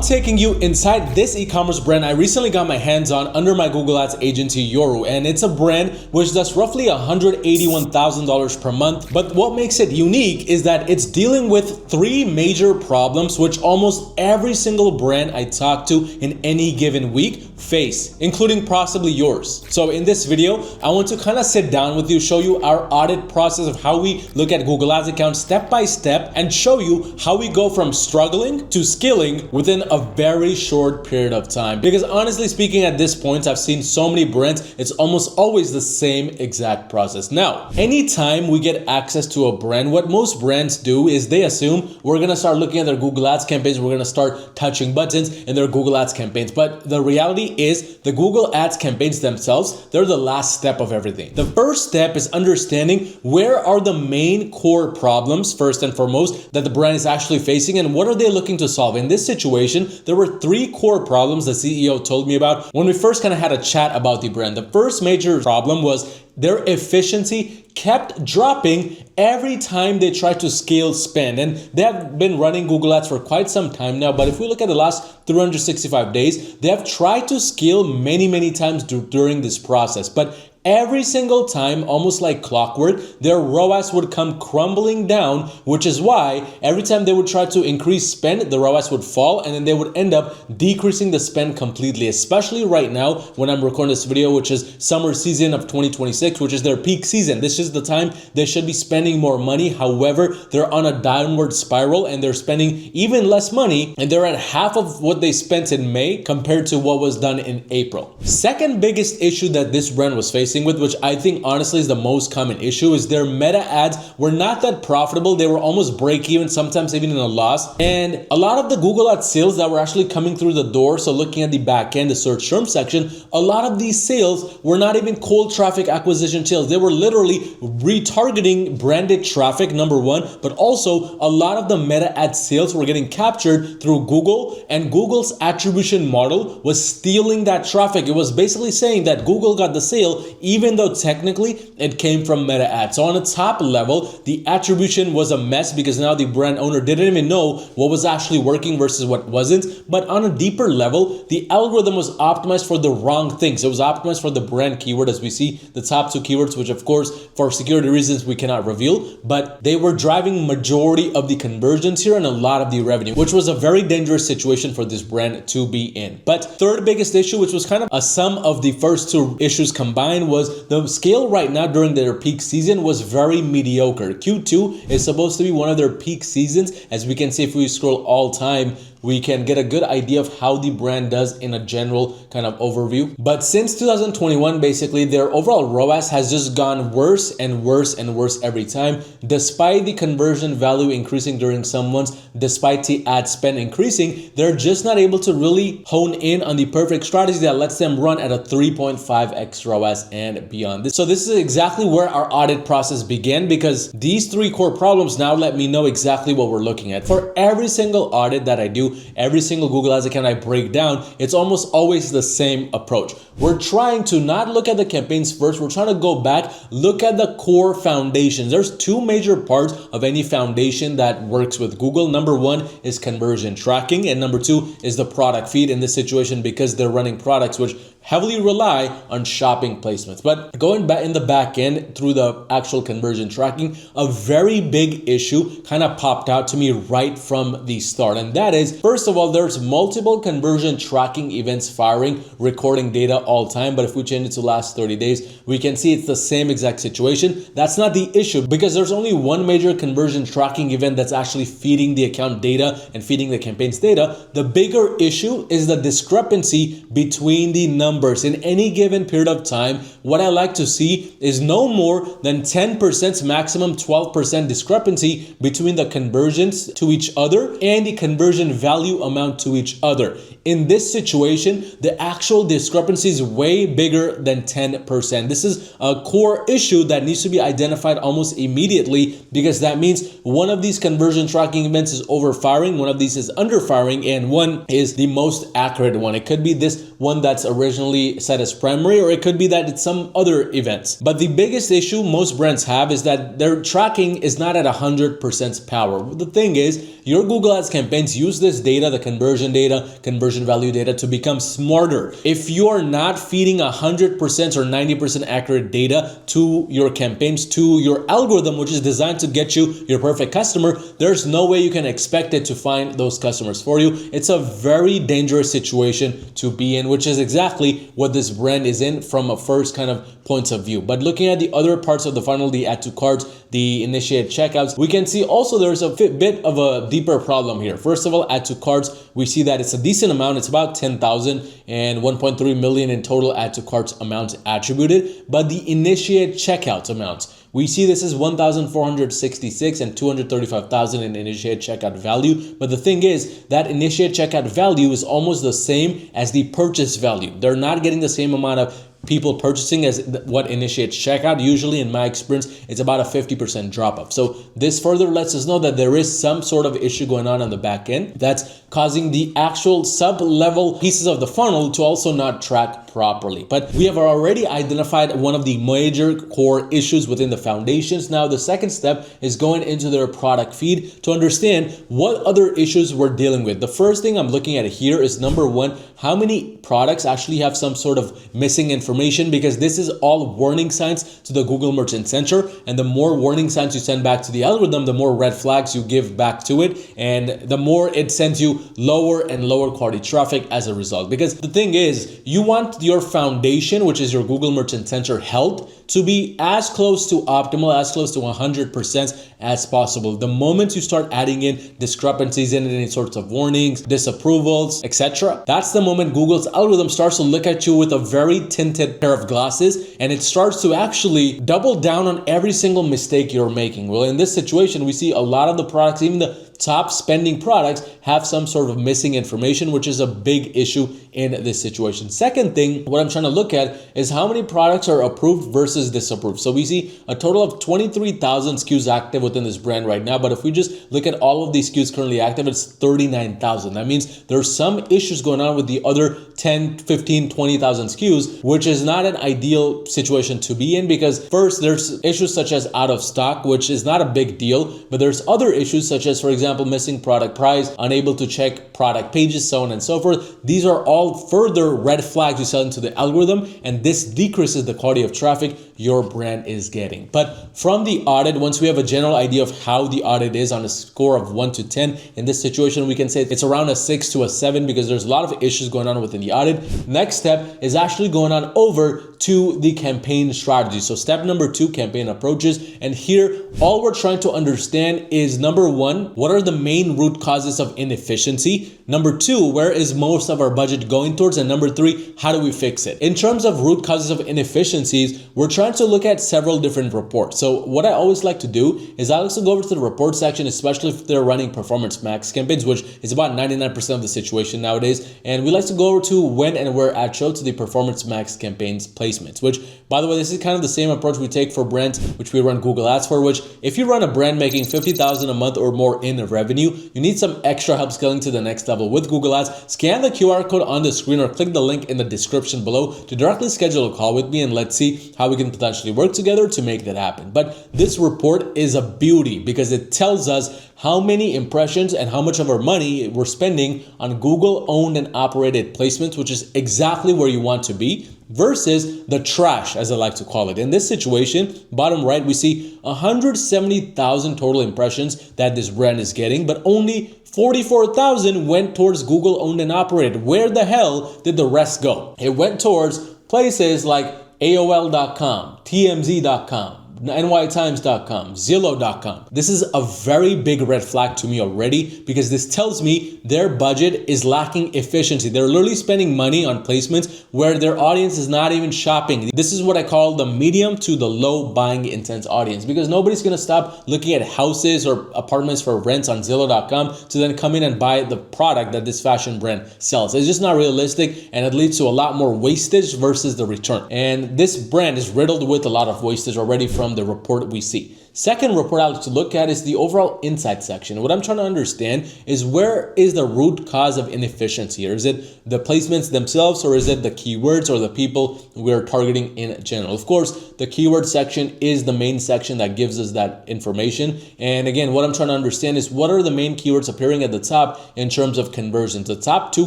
I'm taking you inside this e-commerce brand I recently got my hands on under my Google Ads agency Yoru, and it's a brand which does roughly $181,000 per month. But what makes it unique is that it's dealing with three major problems which almost every single brand I talk to in any given week face, including possibly yours. So in this video, I want to kind of sit down with you, show you our audit process of how we look at Google Ads accounts step by step, and show you how we go from struggling to scaling within a very short period of time. Because honestly speaking, at this point, I've seen so many brands, it's almost always the same exact process. Now, anytime we get access to a brand, what most brands do is they assume we're gonna start looking at their Google Ads campaigns, we're gonna start touching buttons in their Google Ads campaigns. But the reality is the Google Ads campaigns themselves, they're the last step of everything. The first step is understanding where are the main core problems, first and foremost, that the brand is actually facing and what are they looking to solve. In this situation, there were three core problems the CEO told me about when we first kind of had a chat about the brand. The first major problem was their efficiency kept dropping every time they tried to scale spend. And they have been running Google Ads for quite some time now, but if we look at the last 365 days, they have tried to scale many times during this process. But every single time, almost like clockwork, their ROAS would come crumbling down, which is why every time they would try to increase spend, the ROAS would fall, and then they would end up decreasing the spend completely, especially right now when I'm recording this video, which is summer season of 2026, which is their peak season. This is the time they should be spending more money. However, they're on a downward spiral and they're spending even less money, and they're at half of what they spent in May compared to what was done in April. Second biggest issue that this brand was facing with, which I think honestly is the most common issue, is their meta ads were not that profitable. They were almost break even, sometimes even in a loss. And a lot of the Google Ads sales that were actually coming through the door, so looking at the back end, the search term section, a lot of these sales were not even cold traffic acquisition sales. They were literally retargeting branded traffic, number one, but also a lot of the meta ad sales were getting captured through Google, and Google's attribution model was stealing that traffic. It was basically saying that Google got the sale even though technically it came from meta ads. So on a top level, the attribution was a mess because now the brand owner didn't even know what was actually working versus what wasn't. But on a deeper level, the algorithm was optimized for the wrong things. It was optimized for the brand keyword, as we see the top two keywords, which of course, for security reasons, we cannot reveal, but they were driving majority of the conversions here and a lot of the revenue, which was a very dangerous situation for this brand to be in. But third biggest issue, which was kind of a sum of the first two issues combined, was the scale right now during their peak season was very mediocre. Q2 is supposed to be one of their peak seasons. As we can see, if we scroll all time, we can get a good idea of how the brand does in a general kind of overview. But since 2021, basically, their overall ROAS has just gone worse and worse and worse every time, despite the conversion value increasing during some months, despite the ad spend increasing. They're just not able to really hone in on the perfect strategy that lets them run at a 3.5x ROAS and beyond this. So this is exactly where our audit process began, because these three core problems now let me know exactly what we're looking at. For every single audit that I do, every single Google Ads account I break down, it's almost always the same approach. We're trying to not look at the campaigns first. We're trying to go back, look at the core foundations. There's two major parts of any foundation that works with Google. Number one is conversion tracking, and number two is the product feed in this situation, because they're running products which heavily rely on shopping placements. But going back in the back end through the actual conversion tracking, a very big issue kind of popped out to me right from the start. And that is, first of all, there's multiple conversion tracking events firing, recording data all time. But if we change it to last 30 days, we can see it's the same exact situation. That's not the issue, because there's only one major conversion tracking event that's actually feeding the account data and feeding the campaign's data. The bigger issue is the discrepancy between the numbers. In any given period of time, what I like to see is no more than 10%, maximum 12% discrepancy between the conversions to each other and the conversion value amount to each other. In this situation, the actual discrepancy is way bigger than 10%. This is a core issue that needs to be identified almost immediately, because that means one of these conversion tracking events is overfiring, one of these is underfiring, and one is the most accurate one. It could be this one that's originally originally set as primary, or it could be that it's some other events. But the biggest issue most brands have is that their tracking is not at 100% power. The thing is, your Google Ads campaigns use this data, the conversion data, conversion value data, to become smarter. If you are not feeding 100% or 90% accurate data to your campaigns, to your algorithm, which is designed to get you your perfect customer, there's no way you can expect it to find those customers for you. It's a very dangerous situation to be in, which is exactly what this brand is in from a first kind of points of view. But looking at the other parts of the funnel, the add to carts, the initiate checkouts, we can see also there's a bit of a deeper problem here. First of all, add to carts, we see that it's a decent amount. It's about 10,000 and 1.3 million in total add to carts amounts attributed. But the initiate checkout amounts, we see this is 1,466 and 235,000 in initiate checkout value. But the thing is that initiate checkout value is almost the same as the purchase value. They're not getting the same amount of people purchasing as what initiates checkout. Usually, in my experience, it's about a 50% drop off. So this further lets us know that there is some sort of issue going on the back end that's causing the actual sub-level pieces of the funnel to also not track properly. But we have already identified one of the major core issues within the foundations. Now, the second step is going into their product feed to understand what other issues we're dealing with. The first thing I'm looking at here is number one, how many products actually have some sort of missing information, because this is all warning signs to the Google Merchant Center. And the more warning signs you send back to the algorithm, the more red flags you give back to it. And the more it sends you lower and lower quality traffic as a result. Because the thing is, you want your foundation, which is your Google Merchant Center health, to be as close to optimal, as close to 100% as possible. The moment you start adding in discrepancies in any sorts of warnings, disapprovals, etc., that's the moment Google's algorithm starts to look at you with a very tinted pair of glasses, and it starts to actually double down on every single mistake you're making. Well, in this situation, we see a lot of the products, even the top spending products, have some sort of missing information, which is a big issue in this situation. Second thing, what I'm trying to look at is how many products are approved versus disapproved. So we see a total of 23,000 SKUs active within this brand right now. But if we just look at all of these SKUs currently active, it's 39,000. That means there's some issues going on with the other 10, 15, 20,000 SKUs, which is not an ideal situation to be in, because first, there's issues such as out of stock, which is not a big deal, but there's other issues such as, for example, missing product price, unable to check product pages, so on and so forth. These are all further red flags you sell into the algorithm, and this decreases the quality of traffic your brand is getting. But from the audit, once we have a general idea of how the audit is on a score of 1 to 10, in this situation, we can say it's around a 6 to a 7, because there's a lot of issues going on within the audit. Next step is actually going on over to the campaign strategy. So step number 2, campaign approaches. And here, all we're trying to understand is, number 1, what are the main root causes of inefficiency? Number 2, where is most of our budget going towards? And number 3, how do we fix it? In terms of root causes of inefficiencies, we're trying to look at several different reports. So what I always like to do is I also go over to the report section, especially if they're running performance max campaigns, which is about 99% of the situation nowadays. And we like to go over to when and where ad show to the performance max campaigns placements, which, by the way, this is kind of the same approach we take for brands which we run Google Ads for, which if you run a brand making 50,000 a month or more in revenue, you need some extra help scaling to the next level with Google Ads. Scan the QR code on the screen or click the link in the description below to directly schedule a call with me, and let's see how we can potentially work together to make that happen. But this report is a beauty because it tells us how many impressions and how much of our money we're spending on Google owned and operated placements, which is exactly where you want to be, versus the trash, as I like to call it. In this situation, bottom right, we see 170,000 total impressions that this brand is getting, but only 44,000 went towards Google owned and operated. Where the hell did the rest go? It went towards places like AOL.com, TMZ.com, nytimes.com, Zillow.com. This is a very big red flag to me already, because this tells me their budget is lacking efficiency. They're literally spending money on placements where their audience is not even shopping. This is what I call the medium to the low buying intent audience, because nobody's going to stop looking at houses or apartments for rents on Zillow.com to then come in and buy the product that this fashion brand sells. It's just not realistic, and it leads to a lot more wastage versus the return. And this brand is riddled with a lot of wastage already from the report we see. Second report I like to look at is the overall insight section. What I'm trying to understand is where is the root cause of inefficiency here? Is it the placements themselves, or is it the keywords or the people we're targeting in general? Of course, the keyword section is the main section that gives us that information. And again, what I'm trying to understand is what are the main keywords appearing at the top in terms of conversions. The top two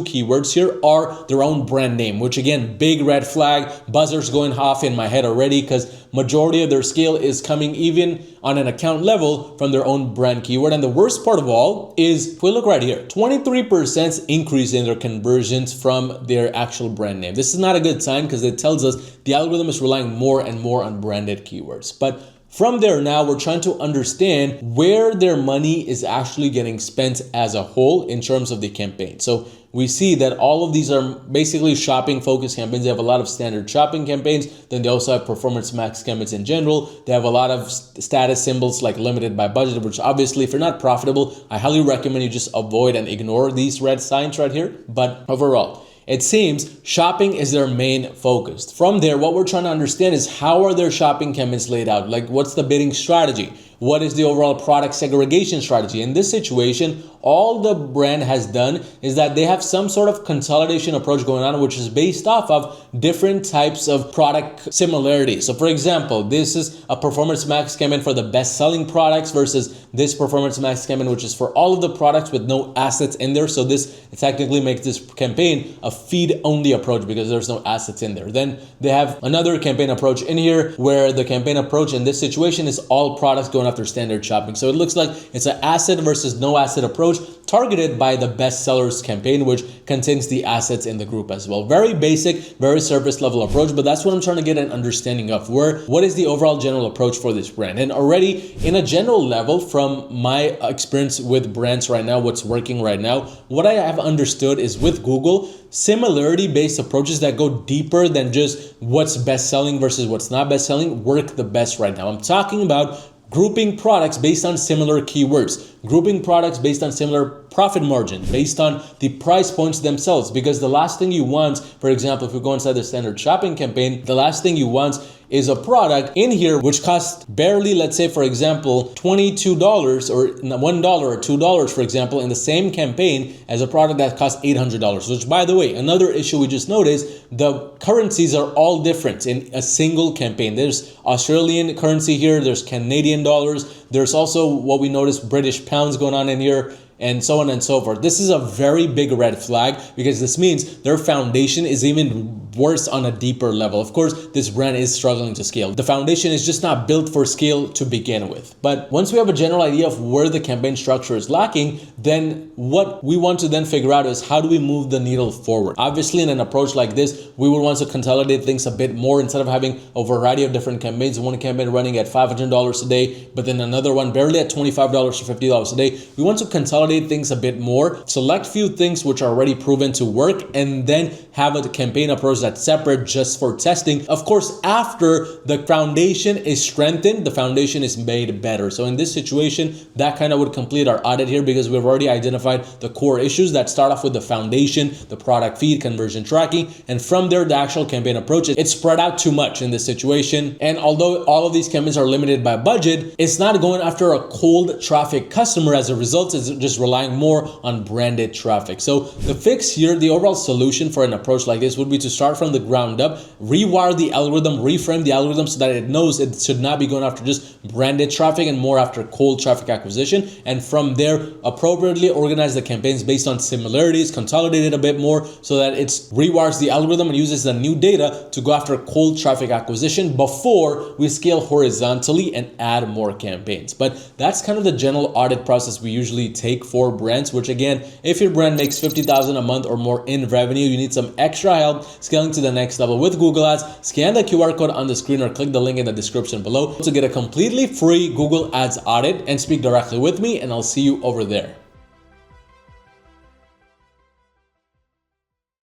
keywords here are their own brand name, which again, big red flag, buzzers going off in my head already, because majority of their scale is coming even on an account level from their own brand keyword. And the worst part of all is, if we look right here, 23% increase in their conversions from their actual brand name. This is not a good sign because it tells us the algorithm is relying more and more on branded keywords. But from there now, we're trying to understand where their money is actually getting spent as a whole in terms of the campaign. So we see that all of these are basically shopping focused campaigns. They have a lot of standard shopping campaigns. Then they also have performance max campaigns in general. They have a lot of status symbols like limited by budget, which obviously if you're not profitable, I highly recommend you just avoid and ignore these red signs right here. But overall, it seems shopping is their main focus. From there, what we're trying to understand is how are their shopping campaigns laid out? Like, what's the bidding strategy? What is the overall product segregation strategy? In this situation, all the brand has done is that they have some sort of consolidation approach going on, which is based off of different types of product similarities. So for example, this is a performance max campaign for the best selling products versus this performance max campaign, which is for all of the products with no assets in there. So this technically makes this campaign a feed only approach because there's no assets in there. Then they have another campaign approach in here where the campaign approach in this situation is all products going after standard shopping. So it looks like it's an asset versus no asset approach targeted by the best sellers campaign, which contains the assets in the group as well. Very basic, very surface level approach, but that's what I'm trying to get an understanding of. What is the overall general approach for this brand? And already in a general level, from my experience with brands right now, what's working right now, what I have understood is with Google, similarity based approaches that go deeper than just what's best selling versus what's not best selling work the best right now. I'm talking about grouping products based on similar keywords, grouping products based on similar profit margin, based on the price points themselves. Because the last thing you want, for example, if we go inside the standard shopping campaign, the last thing you want is a product in here which costs barely, let's say for example, $22 or $1 or $2, for example, in the same campaign as a product that costs $800. Which, by the way, another issue we just noticed, the currencies are all different in a single campaign. There's Australian currency here, there's Canadian dollars, there's also what we noticed British pounds going on in here, and so on and so forth. This is a very big red flag because this means their foundation is even worse on a deeper level. Of course, this brand is struggling to scale. The foundation is just not built for scale to begin with. But once we have a general idea of where the campaign structure is lacking, then what we want to then figure out is how do we move the needle forward? Obviously, in an approach like this, we would want to consolidate things a bit more instead of having a variety of different campaigns. One campaign running at $500 a day, but then another one barely at $25 or $50 a day. We want to consolidate things a bit more, select few things which are already proven to work, and then have a campaign approach that's separate just for testing. Of course, after the foundation is strengthened, the foundation is made better. So in this situation, that kind of would complete our audit here because we've already identified the core issues that start off with the foundation, the product feed, conversion tracking, and from there, the actual campaign approach. It's spread out too much in this situation. And although all of these campaigns are limited by budget, it's not going after a cold traffic customer. As a result, it's just relying more on branded traffic. So the fix here, the overall solution for an approach like this would be to start from the ground up, rewire the algorithm, reframe the algorithm so that it knows it should not be going after just branded traffic and more after cold traffic acquisition. And from there, appropriately organize the campaigns based on similarities, consolidate it a bit more so that it rewires the algorithm and uses the new data to go after cold traffic acquisition before we scale horizontally and add more campaigns. But that's kind of the general audit process we usually take for brands, which again, if your brand makes $50,000 a month or more in revenue, you need some extra help scaling to the next level with Google Ads. Scan the QR code on the screen or click the link in the description below to get a completely free Google Ads audit and speak directly with me, and I'll see you over there.